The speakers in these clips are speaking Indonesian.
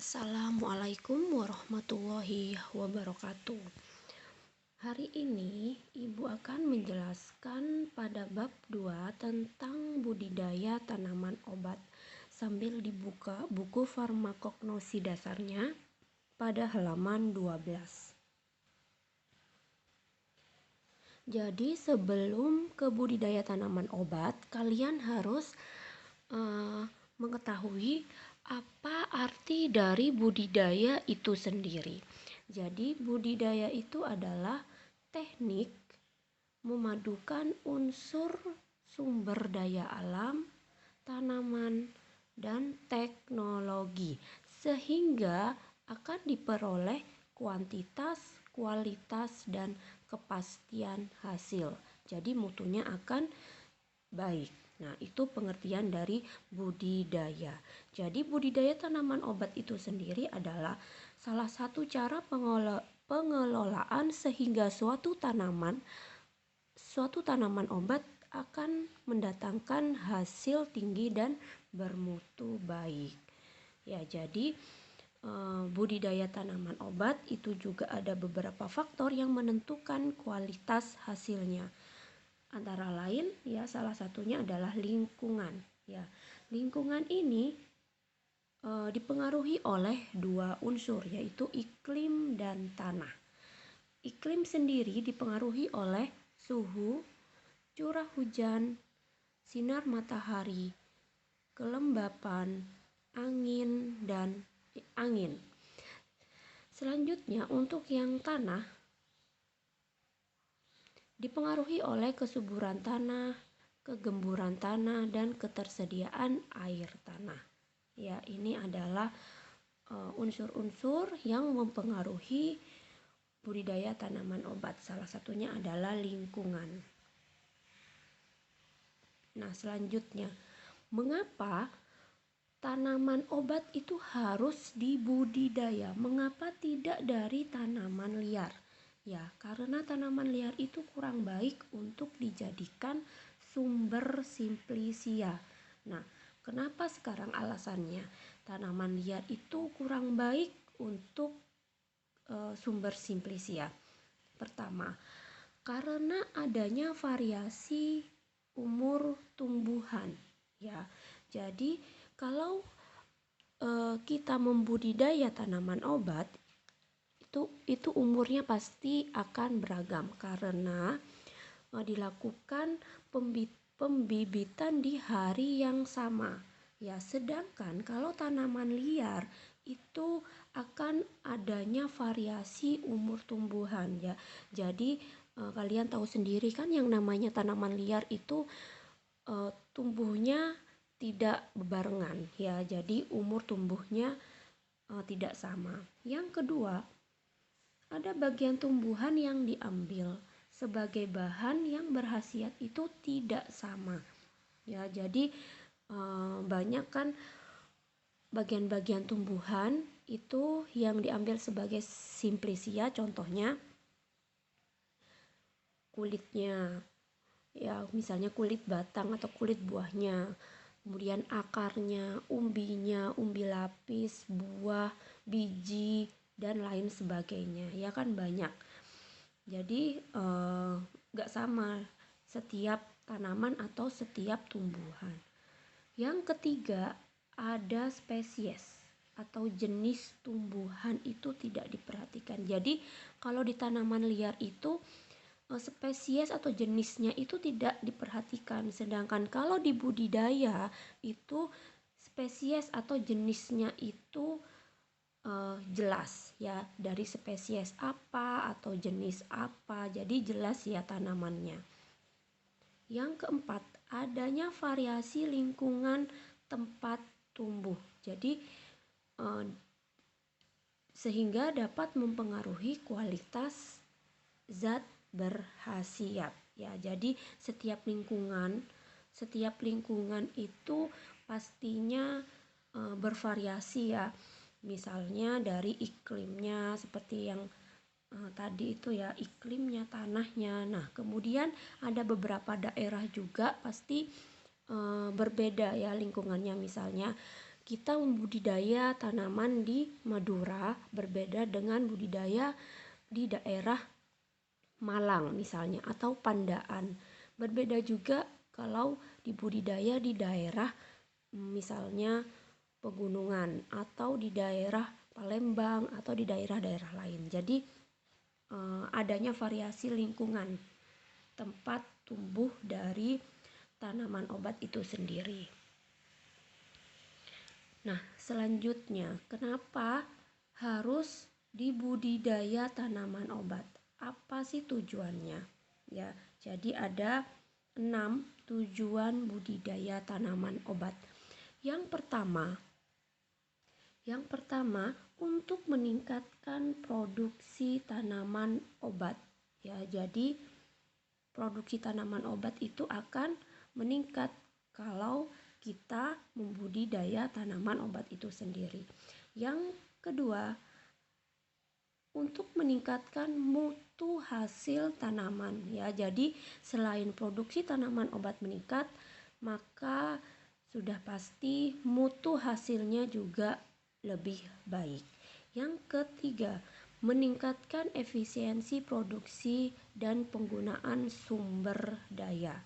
Assalamualaikum warahmatullahi wabarakatuh. Hari ini Ibu akan menjelaskan pada bab 2 tentang budidaya tanaman obat sambil dibuka buku farmakognosi dasarnya pada halaman 12. Jadi sebelum ke budidaya tanaman obat, kalian harus mengetahui apa arti dari budidaya itu sendiri. Jadi budidaya itu adalah teknik memadukan unsur sumber daya alam, tanaman, dan teknologi sehingga akan diperoleh kuantitas, kualitas, dan kepastian hasil. Jadi mutunya akan baik. Nah, itu pengertian dari budidaya. Jadi budidaya tanaman obat itu sendiri adalah salah satu cara pengelolaan sehingga suatu tanaman obat akan mendatangkan hasil tinggi dan bermutu baik. Ya, jadi budidaya tanaman obat itu juga ada beberapa faktor yang menentukan kualitas hasilnya. Antara lain ya salah satunya adalah lingkungan. Ya, lingkungan ini dipengaruhi oleh dua unsur yaitu iklim dan tanah. Iklim sendiri dipengaruhi oleh suhu, curah hujan, sinar matahari, kelembapan, angin. Selanjutnya untuk yang tanah dipengaruhi oleh kesuburan tanah, kegemburan tanah, dan ketersediaan air tanah. Ya, ini adalah unsur-unsur yang mempengaruhi budidaya tanaman obat. Salah satunya adalah lingkungan. Nah, selanjutnya, mengapa tanaman obat itu harus dibudidaya? Mengapa tidak dari tanaman liar? Ya, karena tanaman liar itu kurang baik untuk dijadikan sumber simplisia. Nah, kenapa sekarang alasannya? Tanaman liar itu kurang baik untuk sumber simplisia. Pertama, karena adanya variasi umur tumbuhan. Ya, jadi kalau kita membudidaya tanaman obat itu umurnya pasti akan beragam karena dilakukan pembibitan di hari yang sama. Ya, sedangkan kalau tanaman liar itu akan adanya variasi umur tumbuhan ya. Jadi kalian tahu sendiri kan yang namanya tanaman liar itu tumbuhnya tidak bebarengan ya. Jadi umur tumbuhnya tidak sama. Yang kedua, ada bagian tumbuhan yang diambil sebagai bahan yang berkhasiat itu tidak sama. Ya, jadi banyak kan bagian-bagian tumbuhan itu yang diambil sebagai simplisia, contohnya kulitnya. Ya, misalnya kulit batang atau kulit buahnya. Kemudian akarnya, umbi lapis, buah, biji, dan lain sebagainya. Ya kan banyak. Jadi gak sama setiap tanaman atau setiap tumbuhan. Yang ketiga, ada spesies atau jenis tumbuhan itu tidak diperhatikan. Jadi kalau di tanaman liar itu spesies atau jenisnya itu tidak diperhatikan. Sedangkan kalau di budidaya itu spesies atau jenisnya itu jelas ya, dari spesies apa atau jenis apa, jadi jelas ya tanamannya. Yang keempat, adanya variasi lingkungan tempat tumbuh. Jadi sehingga dapat mempengaruhi kualitas zat berkhasiat ya. Jadi setiap lingkungan itu pastinya bervariasi ya. Misalnya dari iklimnya seperti yang tadi itu ya, iklimnya, tanahnya. Nah, kemudian ada beberapa daerah juga pasti berbeda ya lingkungannya. Misalnya kita membudidaya tanaman di Madura berbeda dengan budidaya di daerah Malang misalnya atau Pandaan. Berbeda juga kalau dibudidaya di daerah misalnya pegunungan atau di daerah Palembang atau di daerah-daerah lain. Jadi adanya variasi lingkungan tempat tumbuh dari tanaman obat itu sendiri. Nah, selanjutnya, kenapa harus dibudidaya tanaman obat? Apa sih tujuannya? Ya, jadi ada 6 tujuan budidaya tanaman obat. Yang pertama untuk meningkatkan produksi tanaman obat. Ya, jadi produksi tanaman obat itu akan meningkat kalau kita membudidaya tanaman obat itu sendiri. Yang kedua, untuk meningkatkan mutu hasil tanaman. Ya, jadi selain produksi tanaman obat meningkat, maka sudah pasti mutu hasilnya juga lebih baik. Yang ketiga, meningkatkan efisiensi produksi dan penggunaan sumber daya.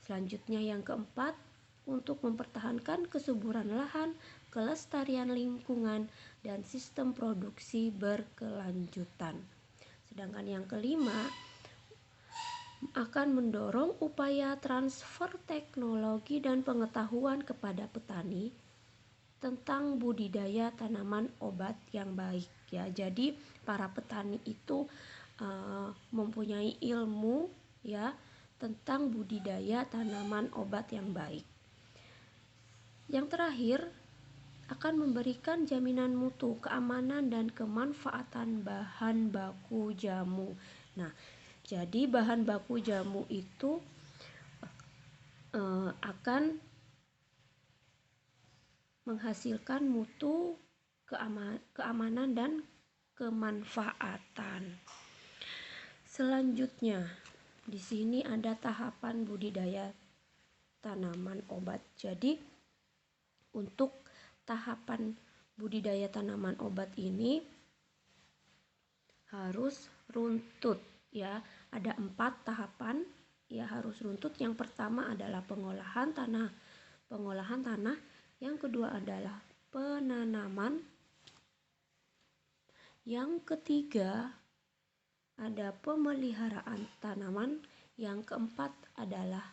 Selanjutnya yang keempat, untuk mempertahankan kesuburan lahan, kelestarian lingkungan, dan sistem produksi berkelanjutan. Sedangkan yang kelima, akan mendorong upaya transfer teknologi dan pengetahuan kepada petani tentang budidaya tanaman obat yang baik. Ya, jadi para petani itu mempunyai ilmu ya tentang budidaya tanaman obat yang baik. Yang terakhir, akan memberikan jaminan mutu, keamanan, dan kemanfaatan bahan baku jamu. Nah, jadi bahan baku jamu itu akan menghasilkan mutu, keamanan, dan kemanfaatan. Selanjutnya, di sini ada tahapan budidaya tanaman obat. Jadi, untuk tahapan budidaya tanaman obat ini harus runtut ya. Ada 4 tahapan ya, harus runtut. Yang pertama adalah pengolahan tanah. Yang kedua adalah penanaman. Yang ketiga ada pemeliharaan tanaman. Yang keempat adalah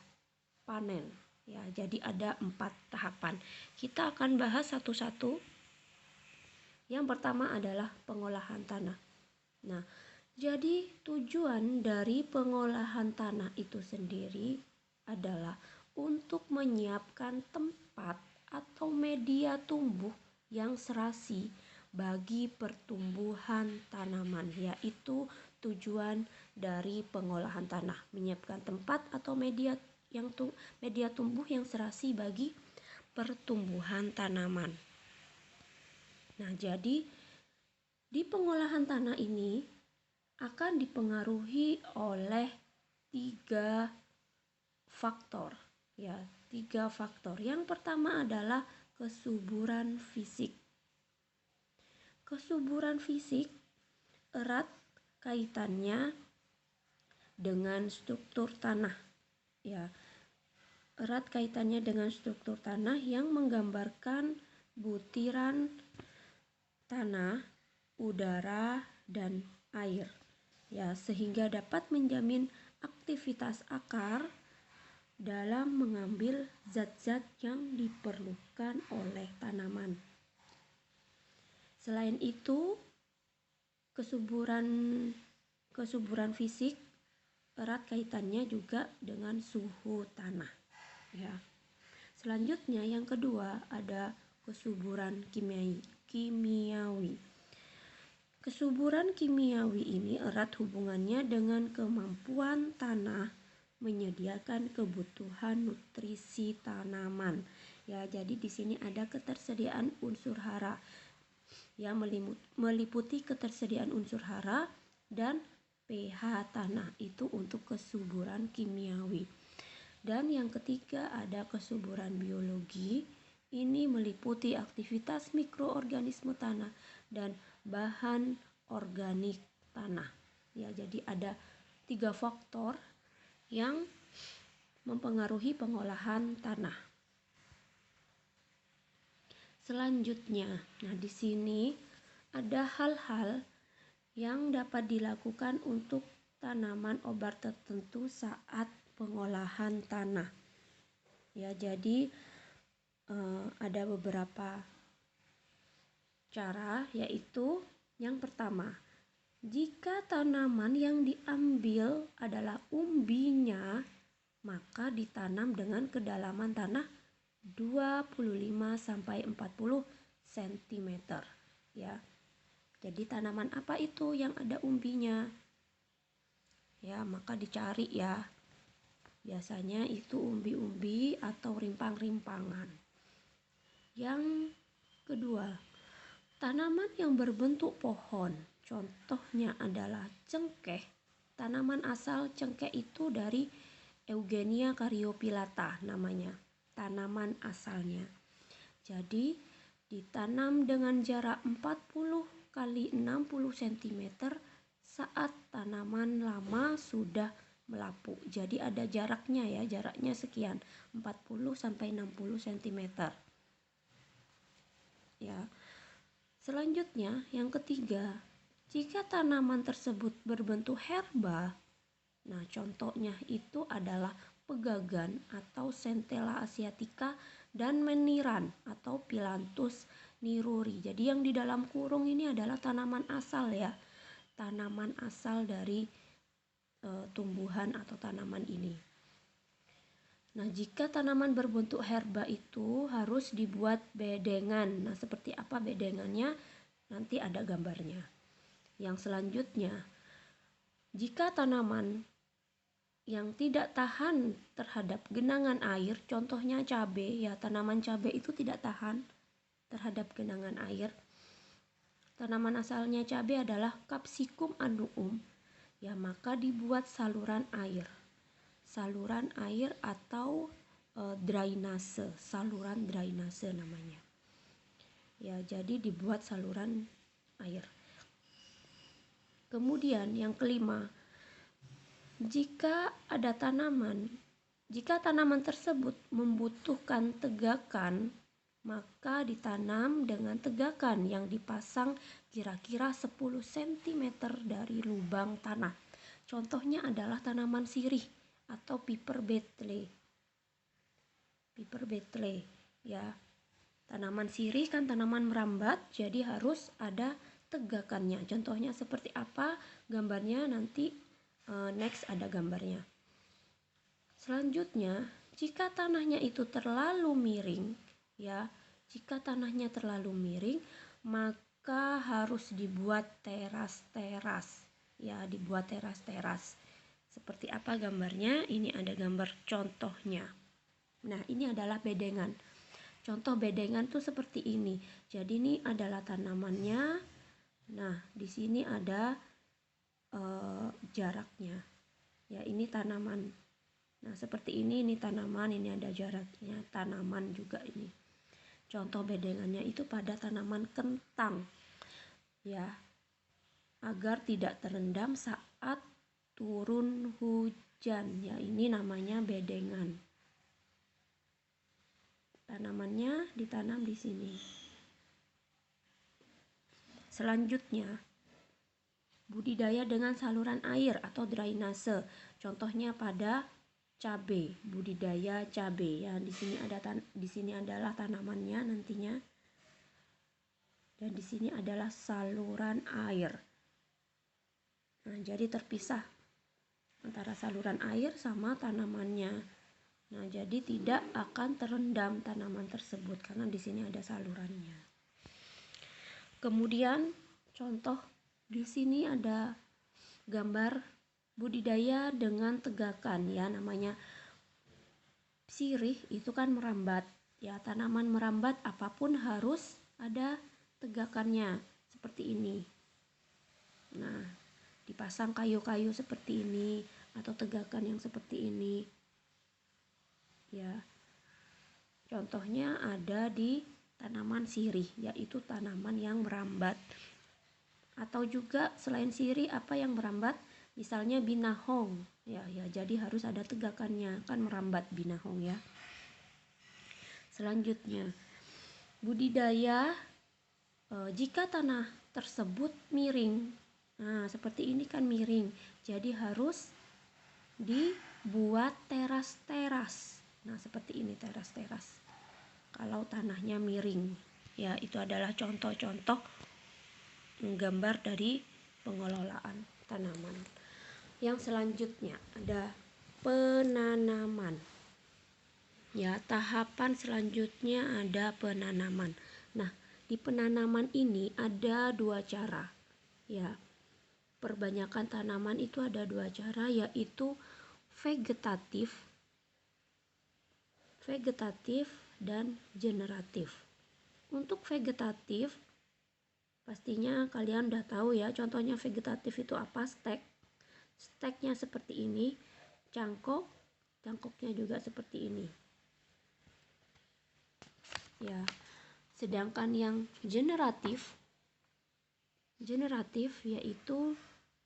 panen. Ya, jadi ada 4 tahapan. Kita akan bahas satu-satu. Yang pertama adalah pengolahan tanah. Nah, jadi tujuan dari pengolahan tanah itu sendiri adalah untuk menyiapkan tempat atau media tumbuh yang serasi bagi pertumbuhan tanaman, yaitu tujuan dari pengolahan tanah, menyiapkan tempat atau media tumbuh yang serasi bagi pertumbuhan tanaman. Nah, jadi di pengolahan tanah ini akan dipengaruhi oleh 3 faktor ya, 3 faktor. Yang pertama adalah kesuburan fisik. Kesuburan fisik erat kaitannya dengan struktur tanah ya. Erat kaitannya dengan struktur tanah yang menggambarkan butiran tanah, udara, dan air ya, sehingga dapat menjamin aktivitas akar dalam mengambil zat-zat yang diperlukan oleh tanaman. Selain itu, kesuburan fisik erat kaitannya juga dengan suhu tanah ya. Selanjutnya yang kedua ada kesuburan kimiawi. Kesuburan kimiawi ini erat hubungannya dengan kemampuan tanah menyediakan kebutuhan nutrisi tanaman. Ya, jadi di sini ada ketersediaan unsur hara. Ya, meliputi ketersediaan unsur hara dan pH tanah itu untuk kesuburan kimiawi. Dan yang ketiga ada kesuburan biologi, Ini meliputi aktivitas mikroorganisme tanah dan bahan organik tanah. Ya, jadi ada 3 faktor yang mempengaruhi pengolahan tanah. Selanjutnya, nah di sini ada hal-hal yang dapat dilakukan untuk tanaman obat tertentu saat pengolahan tanah. Ya, jadi ada beberapa cara, yaitu yang pertama, jika tanaman yang diambil adalah umbinya, maka ditanam dengan kedalaman tanah 25 sampai 40 cm ya. Jadi tanaman apa itu yang ada umbinya? Ya, maka dicari ya. Biasanya itu umbi-umbi atau rimpang-rimpangan. Yang kedua, tanaman yang berbentuk pohon. Contohnya adalah cengkeh. Tanaman asal cengkeh itu dari Eugenia caryophyllata namanya. Tanaman asalnya. Jadi ditanam dengan jarak 40 kali 60 cm saat tanaman lama sudah melapuk. Jadi ada jaraknya ya, jaraknya sekian, 40 sampai 60 cm. Ya. Selanjutnya, yang ketiga, jika tanaman tersebut berbentuk herba, nah contohnya itu adalah pegagan atau Centella asiatica dan meniran atau Phyllanthus niruri. Jadi yang di dalam kurung ini adalah tanaman asal ya, tanaman asal dari tumbuhan atau tanaman ini. Nah, jika tanaman berbentuk herba itu harus dibuat bedengan. Nah, seperti apa bedengannya? Nanti ada gambarnya. Yang selanjutnya, jika tanaman yang tidak tahan terhadap genangan air, contohnya cabai ya, tanaman cabai itu tidak tahan terhadap genangan air. Tanaman asalnya cabai adalah Capsicum annuum. Ya, maka dibuat saluran air. Saluran air atau drainase, saluran drainase namanya. Ya, jadi dibuat saluran air. Kemudian yang kelima, jika tanaman tersebut membutuhkan tegakan, maka ditanam dengan tegakan yang dipasang kira-kira 10 cm dari lubang tanah. Contohnya adalah tanaman sirih atau Piper betle. Piper betle ya. Tanaman sirih kan tanaman merambat, jadi harus ada tegakannya. Contohnya seperti apa? Gambarnya nanti next ada gambarnya. Selanjutnya, jika tanahnya itu terlalu miring, ya, jika tanahnya terlalu miring, maka harus dibuat teras-teras, ya, dibuat teras-teras. Seperti apa gambarnya? Ini ada gambar contohnya. Nah, ini adalah bedengan. Contoh bedengan tuh seperti ini. Jadi ini adalah tanamannya. Nah, di sini ada jaraknya. Ya, ini tanaman. Nah, seperti ini tanaman, ini ada jaraknya, tanaman juga ini. Contoh bedengannya itu pada tanaman kentang. Ya, agar tidak terendam saat turun hujan. Ya, ini namanya bedengan. Tanamannya ditanam di sini. Selanjutnya, budidaya dengan saluran air atau drainase. Contohnya pada cabai, budidaya cabai ya. Di sini adalah tanamannya nantinya. Dan di sini adalah saluran air. Nah, jadi terpisah antara saluran air sama tanamannya. Nah, jadi tidak akan terendam tanaman tersebut karena di sini ada salurannya. Kemudian contoh di sini ada gambar budidaya dengan tegakan ya, namanya sirih itu kan merambat. Ya, tanaman merambat apapun harus ada tegakannya seperti ini. Nah, dipasang kayu-kayu seperti ini atau tegakan yang seperti ini. Ya. Contohnya ada di tanaman sirih, yaitu tanaman yang merambat. Atau juga selain sirih apa yang merambat? Misalnya binahong. Ya, jadi harus ada tegakannya, kan merambat binahong ya. Selanjutnya, budidaya jika tanah tersebut miring. Nah, seperti ini kan miring. Jadi harus dibuat teras-teras. Nah, seperti ini teras-teras. Kalau tanahnya miring. Ya, itu adalah contoh-contoh gambar dari pengelolaan tanaman. Yang selanjutnya ada penanaman. Ya, tahapan selanjutnya ada penanaman. Nah, di penanaman ini ada 2 cara. Ya, perbanyakan tanaman itu ada 2 cara, yaitu vegetatif dan generatif. Untuk vegetatif, pastinya kalian udah tahu ya, contohnya vegetatif itu apa? Steknya seperti ini, cangkoknya juga seperti ini. Ya, sedangkan yang generatif yaitu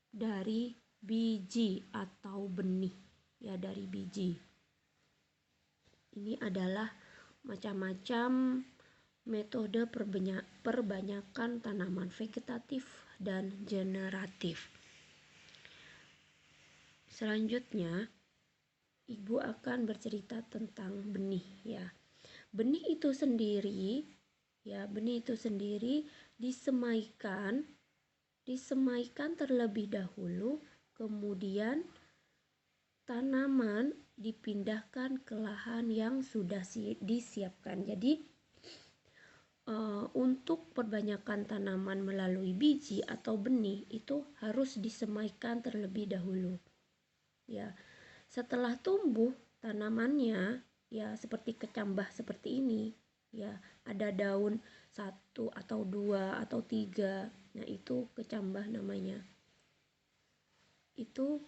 dari biji atau benih, ya, dari biji. Ini adalah macam-macam metode perbanyakan tanaman vegetatif dan generatif. Selanjutnya, Ibu akan bercerita tentang benih ya. Benih itu sendiri disemaikan terlebih dahulu, kemudian tanaman dipindahkan ke lahan yang sudah disiapkan. Jadi untuk perbanyakan tanaman melalui biji atau benih itu harus disemaikan terlebih dahulu. Ya, setelah tumbuh tanamannya, ya seperti kecambah seperti ini, ya ada daun 1 atau 2 atau 3. Nah, itu kecambah namanya. Itu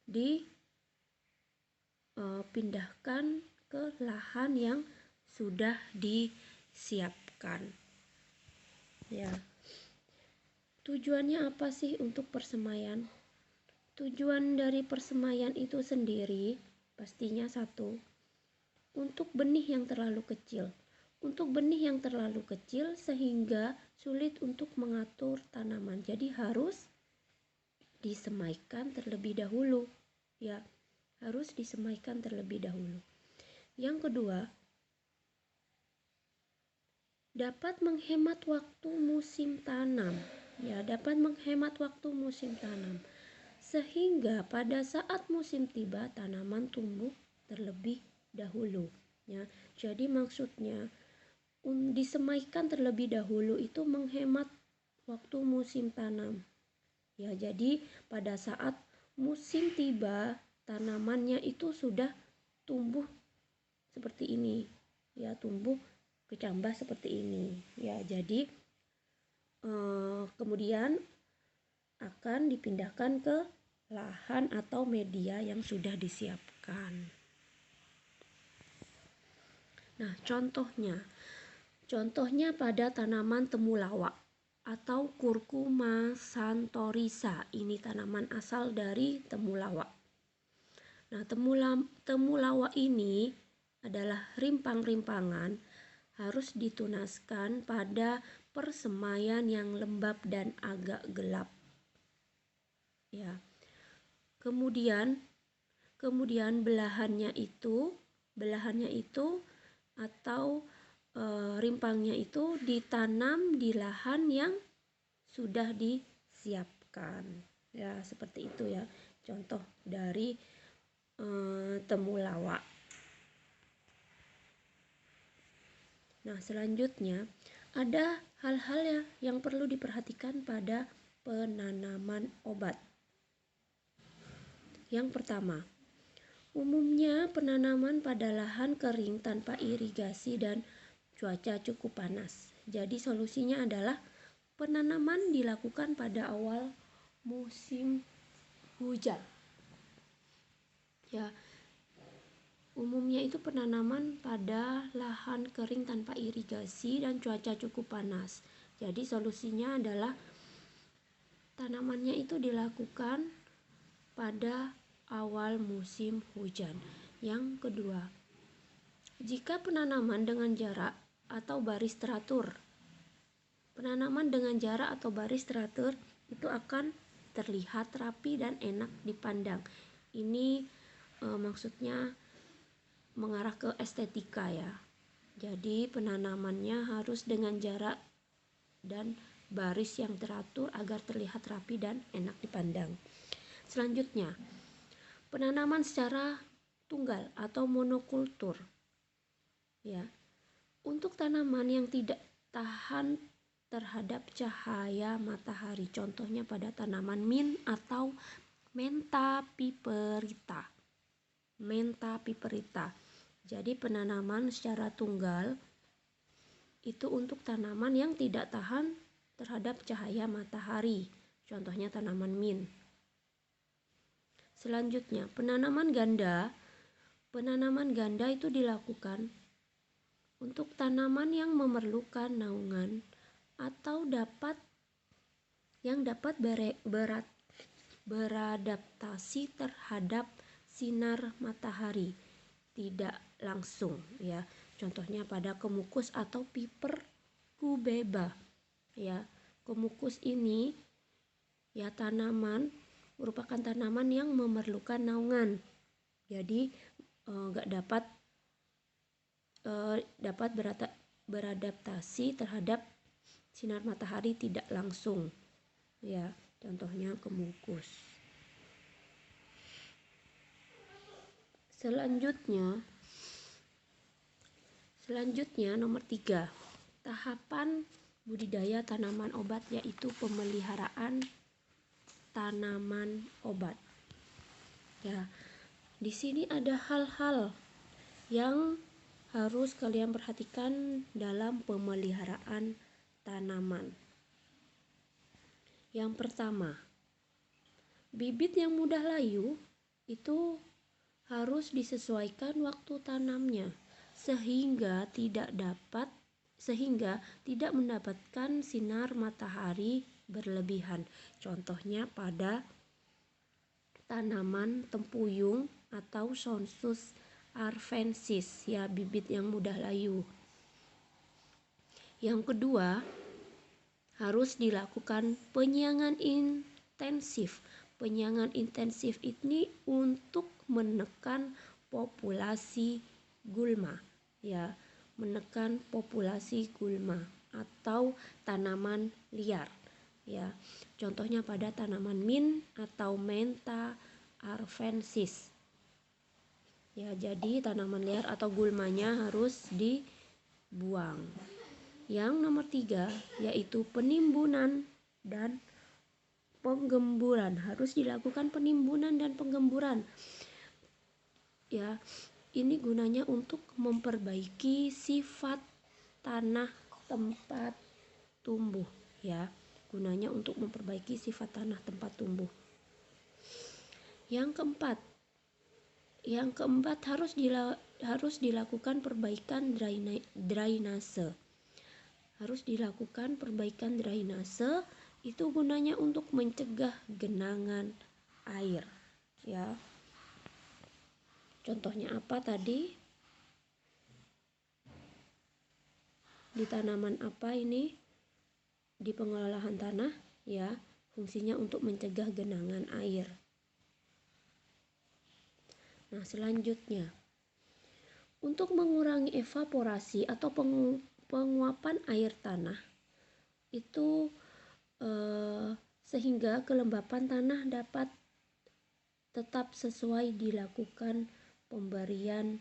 dipindahkan ke lahan yang sudah disiapkan. Ya. Tujuannya apa sih untuk persemaian? Tujuan dari persemaian itu sendiri pastinya satu, untuk benih yang terlalu kecil. Untuk benih yang terlalu kecil sehingga sulit untuk mengatur tanaman. Jadi harus disemaikan terlebih dahulu. Ya, harus disemaikan terlebih dahulu. Yang kedua, dapat menghemat waktu musim tanam. Ya, dapat menghemat waktu musim tanam. Sehingga pada saat musim tiba tanaman tumbuh terlebih dahulu. Ya, jadi maksudnya disemaikan terlebih dahulu itu menghemat waktu musim tanam. Ya, jadi pada saat musim tiba tanamannya itu sudah tumbuh seperti ini. Ya, tumbuh kecambah seperti ini. Ya, jadi kemudian akan dipindahkan ke lahan atau media yang sudah disiapkan. Nah, contohnya pada tanaman temulawak atau Curcuma santorisa. Ini tanaman asal dari temulawak. Nah, temulawak ini adalah rimpang-rimpangan, harus ditunaskan pada persemaian yang lembab dan agak gelap. Ya. Kemudian belahannya itu atau rimpangnya itu ditanam di lahan yang sudah disiapkan. Ya, seperti itu ya. Contoh dari temulawak. Nah, selanjutnya ada hal-hal ya yang perlu diperhatikan pada penanaman obat. Yang pertama, umumnya penanaman pada lahan kering tanpa irigasi dan cuaca cukup panas. Jadi solusinya adalah penanaman dilakukan pada awal musim hujan. Ya. Umumnya itu penanaman pada lahan kering tanpa irigasi dan cuaca cukup panas. Jadi solusinya adalah tanamannya itu dilakukan pada awal musim hujan. Yang kedua, jika penanaman dengan jarak atau baris teratur. Penanaman dengan jarak atau baris teratur itu akan terlihat rapi dan enak dipandang. Ini maksudnya mengarah ke estetika ya. Jadi penanamannya harus dengan jarak dan baris yang teratur agar terlihat rapi dan enak dipandang. Selanjutnya, penanaman secara tunggal atau monokultur. Ya. Untuk tanaman yang tidak tahan terhadap cahaya matahari, contohnya pada tanaman mint atau Mentha piperita. Mentha piperita. Jadi penanaman secara tunggal itu untuk tanaman yang tidak tahan terhadap cahaya matahari, contohnya tanaman mint. Selanjutnya, penanaman ganda. Penanaman ganda itu dilakukan untuk tanaman yang memerlukan naungan atau dapat beradaptasi terhadap sinar matahari tidak langsung ya. Contohnya pada kemukus atau Piper cubeba ya. Kemukus ini ya merupakan tanaman yang memerlukan naungan. Jadi dapat beradaptasi terhadap sinar matahari tidak langsung ya. Contohnya kemukus. Selanjutnya nomor 3, tahapan budidaya tanaman obat, yaitu pemeliharaan tanaman obat. Ya, di sini ada hal-hal yang harus kalian perhatikan dalam pemeliharaan tanaman. Yang pertama, bibit yang mudah layu itu harus disesuaikan waktu tanamnya sehingga tidak mendapatkan sinar matahari berlebihan. Contohnya pada tanaman tempuyung atau Sonsus arvensis ya, bibit yang mudah layu. Yang kedua, harus dilakukan penyiangan intensif. Penyiangan intensif ini untuk menekan populasi gulma ya, menekan populasi gulma atau tanaman liar ya. Contohnya pada tanaman mint atau Mentha arvensis. Ya, jadi tanaman liar atau gulmanya harus dibuang. Yang nomor 3 yaitu penimbunan dan penggemburan. Harus dilakukan penimbunan dan penggemburan. Ya, ini gunanya untuk memperbaiki sifat tanah tempat tumbuh ya. Gunanya untuk memperbaiki sifat tanah tempat tumbuh. Yang keempat harus dilakukan perbaikan drainase. Harus dilakukan perbaikan drainase, itu gunanya untuk mencegah genangan air ya. Contohnya apa tadi? Di tanaman apa ini? Di pengolahan tanah ya, fungsinya untuk mencegah genangan air. Nah, selanjutnya, untuk mengurangi evaporasi atau penguapan air tanah itu sehingga kelembapan tanah dapat tetap sesuai, dilakukan pemberian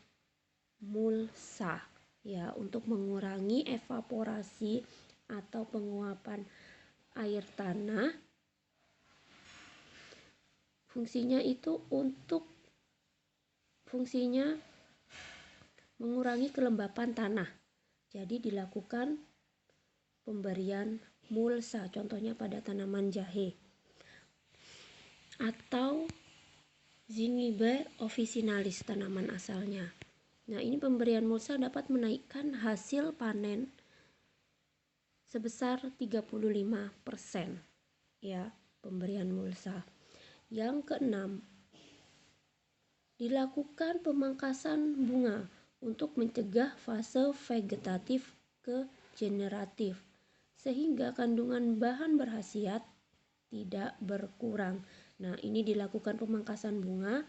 mulsa ya, untuk mengurangi evaporasi atau penguapan air tanah. Fungsinya mengurangi kelembapan tanah. Jadi dilakukan pemberian mulsa, contohnya pada tanaman jahe. Atau Zingiber officinalis tanaman asalnya. Nah, ini pemberian mulsa dapat menaikkan hasil panen sebesar 35%, ya, pemberian mulsa. Yang keenam, dilakukan pemangkasan bunga untuk mencegah fase vegetatif ke generatif, sehingga kandungan bahan berkhasiat tidak berkurang. Nah, ini dilakukan pemangkasan bunga,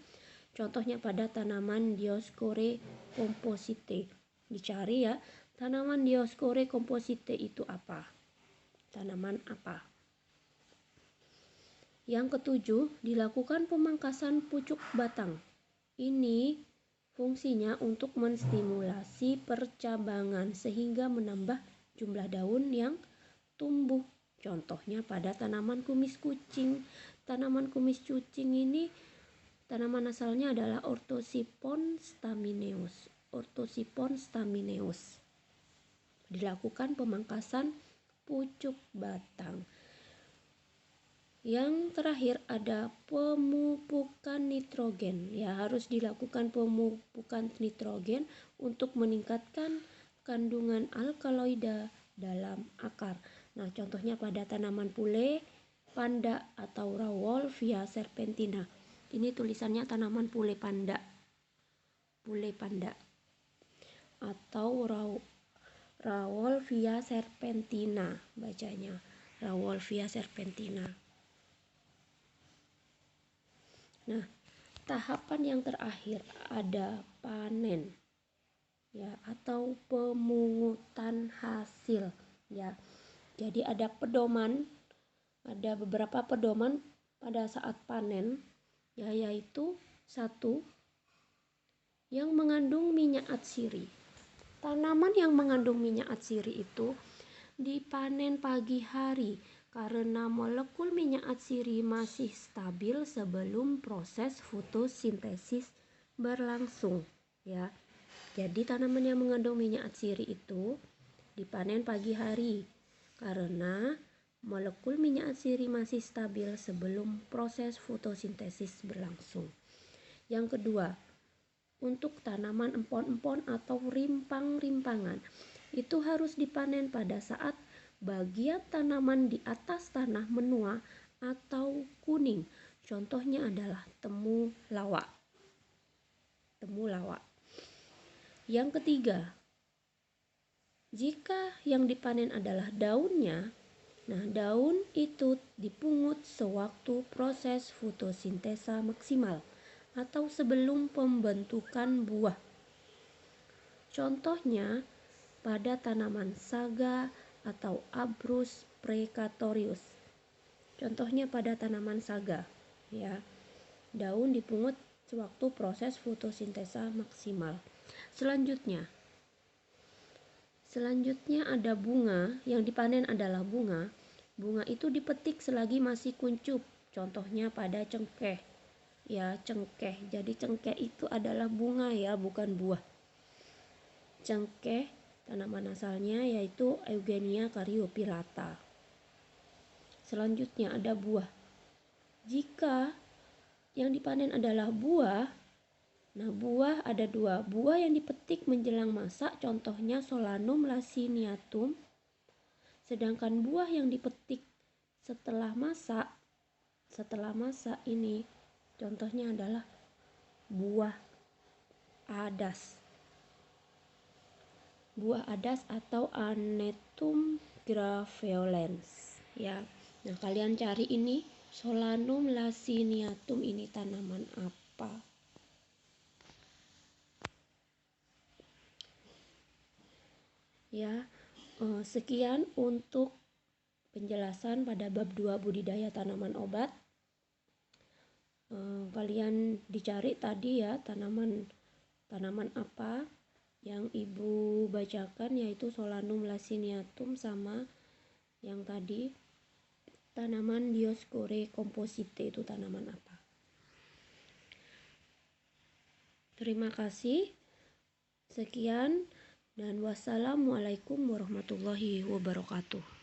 contohnya pada tanaman Dioscure composite. Dicari ya, tanaman Dioscure composite itu apa? Tanaman apa? Yang ketujuh, dilakukan pemangkasan pucuk batang. Ini fungsinya untuk menstimulasi percabangan sehingga menambah jumlah daun yang tumbuh. Contohnya pada tanaman kumis kucing. Tanaman kumis kucing ini tanaman asalnya adalah Orthosipon stamineus. Orthosipon stamineus. Dilakukan pemangkasan pucuk batang. Yang terakhir ada pemupukan nitrogen. Ya, harus dilakukan pemupukan nitrogen untuk meningkatkan kandungan alkaloida dalam akar. Nah, contohnya pada tanaman pule, panda atau Rauwolfia serpentina. Ini tulisannya tanaman pule panda. Pule panda atau Rauwolfia serpentina bacanya. Rauwolfia serpentina. Nah, tahapan yang terakhir ada panen, ya, atau pemungutan hasil, ya. Jadi ada pedoman, ada beberapa pedoman pada saat panen, ya, yaitu satu, yang mengandung minyak atsiri. Tanaman yang mengandung minyak atsiri itu dipanen pagi hari karena molekul minyak atsiri masih stabil sebelum proses fotosintesis berlangsung, ya. Jadi tanaman yang mengandung minyak atsiri itu dipanen pagi hari karena molekul minyak atsiri masih stabil sebelum proses fotosintesis berlangsung. Yang kedua, untuk tanaman empon-empon atau rimpang-rimpangan itu harus dipanen pada saat bagian tanaman di atas tanah menua atau kuning. Contohnya adalah temulawak. Yang ketiga, jika yang dipanen adalah daunnya, nah daun itu dipungut sewaktu proses fotosintesa maksimal atau sebelum pembentukan buah. Contohnya pada tanaman saga atau Abrus precatorius. Contohnya pada tanaman saga, ya. Daun dipungut sewaktu proses fotosintesa maksimal. Selanjutnya ada bunga, yang dipanen adalah bunga. Bunga itu dipetik selagi masih kuncup. Contohnya pada cengkeh. Ya, cengkeh. Jadi cengkeh itu adalah bunga, ya, bukan buah. Cengkeh tanaman asalnya yaitu Eugenia caryophyllata. Selanjutnya ada buah. Jika yang dipanen adalah buah, nah buah ada dua. Buah yang dipetik menjelang masak, contohnya Solanum laciniatum. Sedangkan buah yang dipetik setelah masak ini contohnya adalah buah adas. Buah adas atau Anetum graveolens, ya. Nah, kalian cari ini Solanum laciniatum ini tanaman apa? Ya, sekian untuk penjelasan pada bab 2 budidaya tanaman obat. Kalian dicari tadi ya tanaman apa yang ibu bacakan, yaitu Solanum laciniatum sama yang tadi tanaman Dioscure composite itu tanaman apa. Terima kasih. Sekian dan wassalamualaikum warahmatullahi wabarakatuh.